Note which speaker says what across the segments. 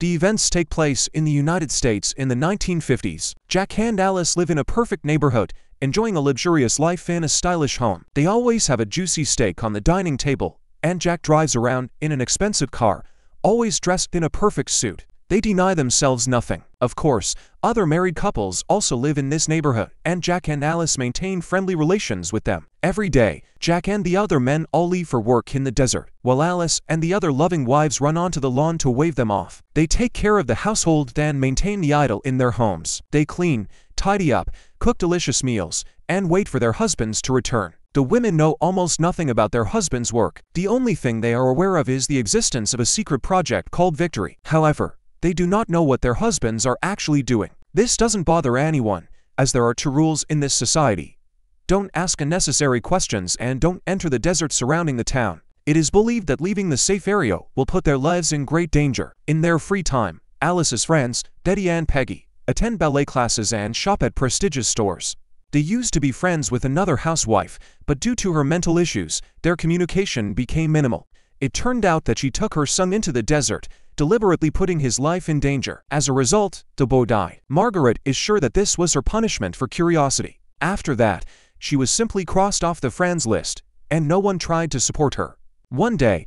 Speaker 1: The events take place in the United States in the 1950s. Jack and Alice live in a perfect neighborhood, enjoying a luxurious life in a stylish home. They always have a juicy steak on the dining table, and Jack drives around in an expensive car, always dressed in a perfect suit. They deny themselves nothing. Of course, other married couples also live in this neighborhood, and Jack and Alice maintain friendly relations with them. Every day, Jack and the other men all leave for work in the desert, while Alice and the other loving wives run onto the lawn to wave them off. They take care of the household and maintain the idol in their homes. They clean, tidy up, cook delicious meals, and wait for their husbands to return. The women know almost nothing about their husband's work. The only thing they are aware of is the existence of a secret project called Victory. However, they do not know what their husbands are actually doing. This doesn't bother anyone, as there are two rules in this society. Don't ask unnecessary questions and don't enter the desert surrounding the town. It is believed that leaving the safe area will put their lives in great danger. In their free time, Alice's friends, Betty and Peggy, attend ballet classes and shop at prestigious stores. They used to be friends with another housewife, but due to her mental issues, their communication became minimal. It turned out that she took her son into the desert, deliberately putting his life in danger. As a result, the boy died. Margaret is sure that this was her punishment for curiosity. After that, she was simply crossed off the friends list, and no one tried to support her. One day,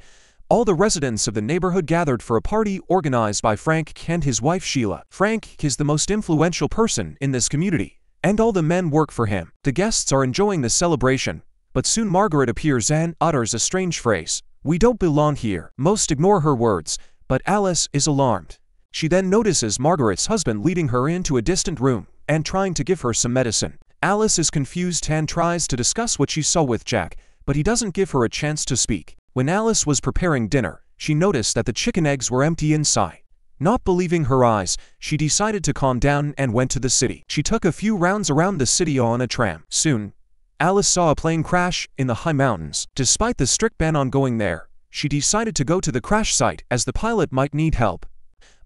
Speaker 1: all the residents of the neighborhood gathered for a party organized by Frank and his wife Sheila. Frank is the most influential person in this community, and all the men work for him. The guests are enjoying the celebration, but soon Margaret appears and utters a strange phrase. "We don't belong here." Most ignore her words, but Alice is alarmed. She then notices Margaret's husband leading her into a distant room and trying to give her some medicine. Alice is confused and tries to discuss what she saw with Jack, but he doesn't give her a chance to speak. When Alice was preparing dinner, she noticed that the chicken eggs were empty inside. Not believing her eyes, she decided to calm down and went to the city. She took a few rounds around the city on a tram. Soon, Alice saw a plane crash in the high mountains. Despite the strict ban on going there, she decided to go to the crash site as the pilot might need help.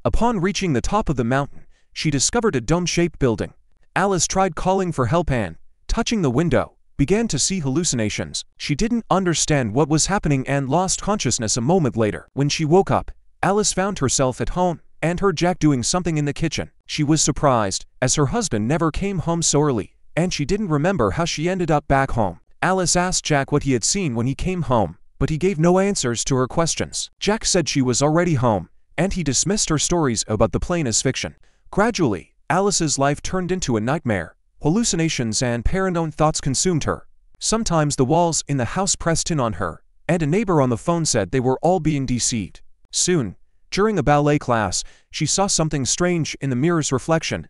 Speaker 1: Upon reaching the top of the mountain, she discovered a dome-shaped building. Alice tried calling for help and, touching the window, began to see hallucinations. She didn't understand what was happening and lost consciousness a moment later. When she woke up, Alice found herself at home and heard Jack doing something in the kitchen. She was surprised, as her husband never came home so early, and she didn't remember how she ended up back home. Alice asked Jack what he had seen when he came home, but he gave no answers to her questions. Jack said she was already home, and he dismissed her stories about the plane as fiction. Gradually, Alice's life turned into a nightmare. Hallucinations and paranoid thoughts consumed her. Sometimes the walls in the house pressed in on her, and a neighbor on the phone said they were all being deceived. Soon, during a ballet class, she saw something strange in the mirror's reflection.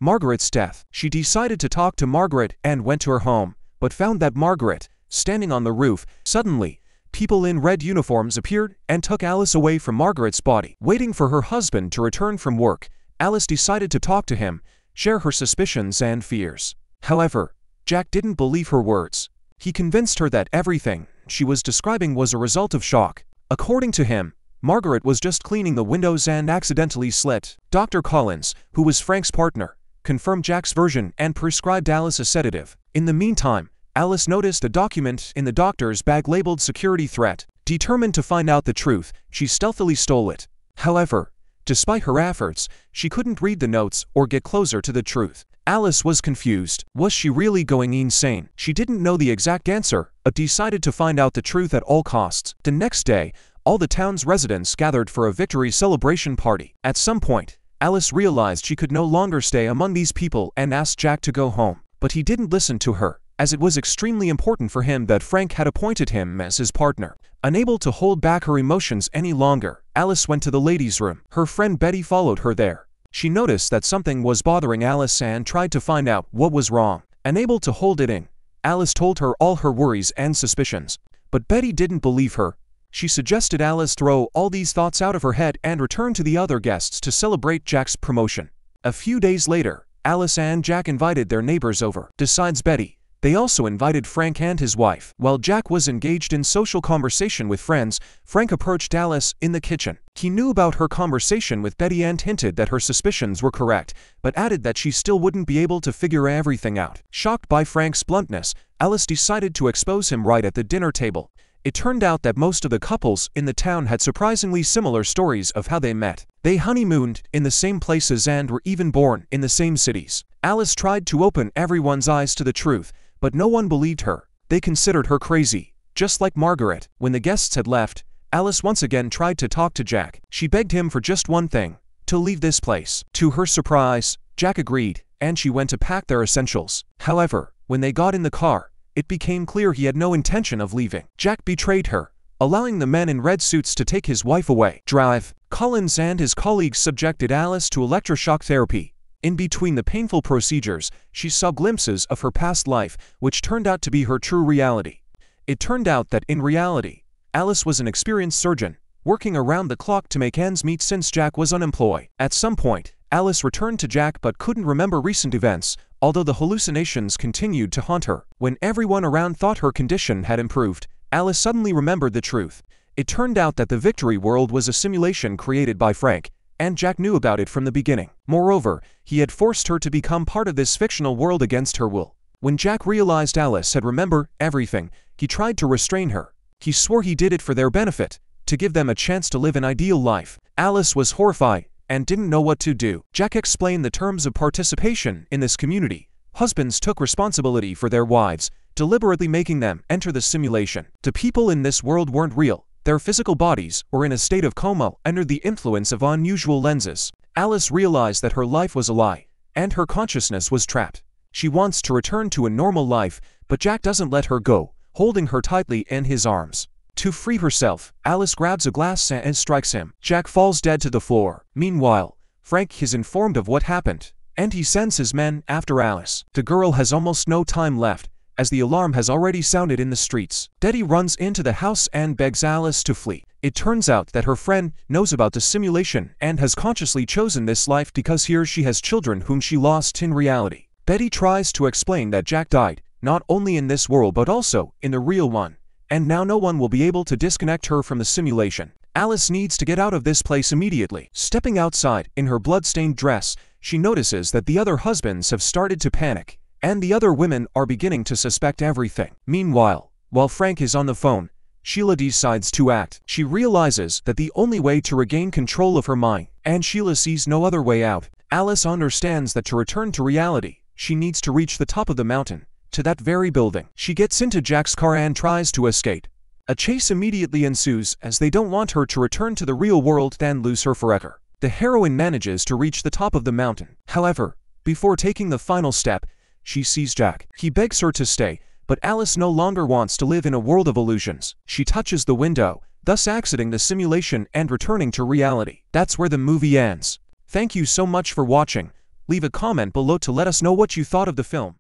Speaker 1: Margaret's death. She decided to talk to Margaret and went to her home, but found that Margaret, standing on the roof. Suddenly, people in red uniforms appeared and took Alice away from Margaret's body. Waiting for her husband to return from work, Alice decided to talk to him, share her suspicions and fears. However, Jack didn't believe her words. He convinced her that everything she was describing was a result of shock. According to him, Margaret was just cleaning the windows and accidentally slit. Dr. Collins, who was Frank's partner, confirmed Jack's version and prescribed Alice a sedative. In the meantime, Alice noticed a document in the doctor's bag labeled "security threat." Determined to find out the truth, she stealthily stole it. However, despite her efforts, she couldn't read the notes or get closer to the truth. Alice was confused. Was she really going insane? She didn't know the exact answer, but decided to find out the truth at all costs. The next day, all the town's residents gathered for a victory celebration party. At some point, Alice realized she could no longer stay among these people and asked Jack to go home. But he didn't listen to her, as it was extremely important for him that Frank had appointed him as his partner. Unable to hold back her emotions any longer, Alice went to the ladies' room. Her friend Betty followed her there. She noticed that something was bothering Alice and tried to find out what was wrong. Unable to hold it in, Alice told her all her worries and suspicions. But Betty didn't believe her. She suggested Alice throw all these thoughts out of her head and return to the other guests to celebrate Jack's promotion. A few days later, Alice and Jack invited their neighbors over. Besides Betty, they also invited Frank and his wife. While Jack was engaged in social conversation with friends, Frank approached Alice in the kitchen. He knew about her conversation with Betty and hinted that her suspicions were correct, but added that she still wouldn't be able to figure everything out. Shocked by Frank's bluntness, Alice decided to expose him right at the dinner table. It turned out that most of the couples in the town had surprisingly similar stories of how they met. They honeymooned in the same places and were even born in the same cities. Alice tried to open everyone's eyes to the truth, but no one believed her. They considered her crazy, just like Margaret. When the guests had left, Alice once again tried to talk to Jack. She begged him for just one thing: to leave this place. To her surprise, Jack agreed, and she went to pack their essentials. However, when they got in the car, it became clear he had no intention of leaving. Jack betrayed her, allowing the men in red suits to take his wife away. Drive. Collins and his colleagues subjected Alice to electroshock therapy. In between the painful procedures, she saw glimpses of her past life, which turned out to be her true reality. It turned out that in reality, Alice was an experienced surgeon, working around the clock to make ends meet since Jack was unemployed. At some point, Alice returned to Jack but couldn't remember recent events, although the hallucinations continued to haunt her. When everyone around thought her condition had improved, Alice suddenly remembered the truth. It turned out that the Victory World was a simulation created by Frank, and Jack knew about it from the beginning. Moreover, he had forced her to become part of this fictional world against her will. When Jack realized Alice had remembered everything, he tried to restrain her. He swore he did it for their benefit, to give them a chance to live an ideal life. Alice was horrified and didn't know what to do. Jack explained the terms of participation in this community. Husbands took responsibility for their wives, deliberately making them enter the simulation. The people in this world weren't real. Their physical bodies were in a state of coma under the influence of unusual lenses. Alice realized that her life was a lie, and her consciousness was trapped. She wants to return to a normal life, but Jack doesn't let her go, holding her tightly in his arms. To free herself, Alice grabs a glass and strikes him. Jack falls dead to the floor. Meanwhile, Frank is informed of what happened, and he sends his men after Alice. The girl has almost no time left, as the alarm has already sounded in the streets. Daddy runs into the house and begs Alice to flee. It turns out that her friend knows about the simulation and has consciously chosen this life because here she has children whom she lost in reality. Betty tries to explain that Jack died, not only in this world but also in the real one, and now no one will be able to disconnect her from the simulation. Alice needs to get out of this place immediately. Stepping outside in her blood-stained dress, she notices that the other husbands have started to panic, and the other women are beginning to suspect everything. Meanwhile, while Frank is on the phone, Sheila decides to act. She realizes that the only way to regain control of her mind, and Sheila sees no other way out. Alice understands that to return to reality, she needs to reach the top of the mountain, to that very building. She gets into Jack's car and tries to escape. A chase immediately ensues as they don't want her to return to the real world and lose her forever. The heroine manages to reach the top of the mountain. However, before taking the final step, she sees Jack. He begs her to stay, but Alice no longer wants to live in a world of illusions. She touches the window, thus exiting the simulation and returning to reality. That's where the movie ends. Thank you so much for watching. Leave a comment below to let us know what you thought of the film.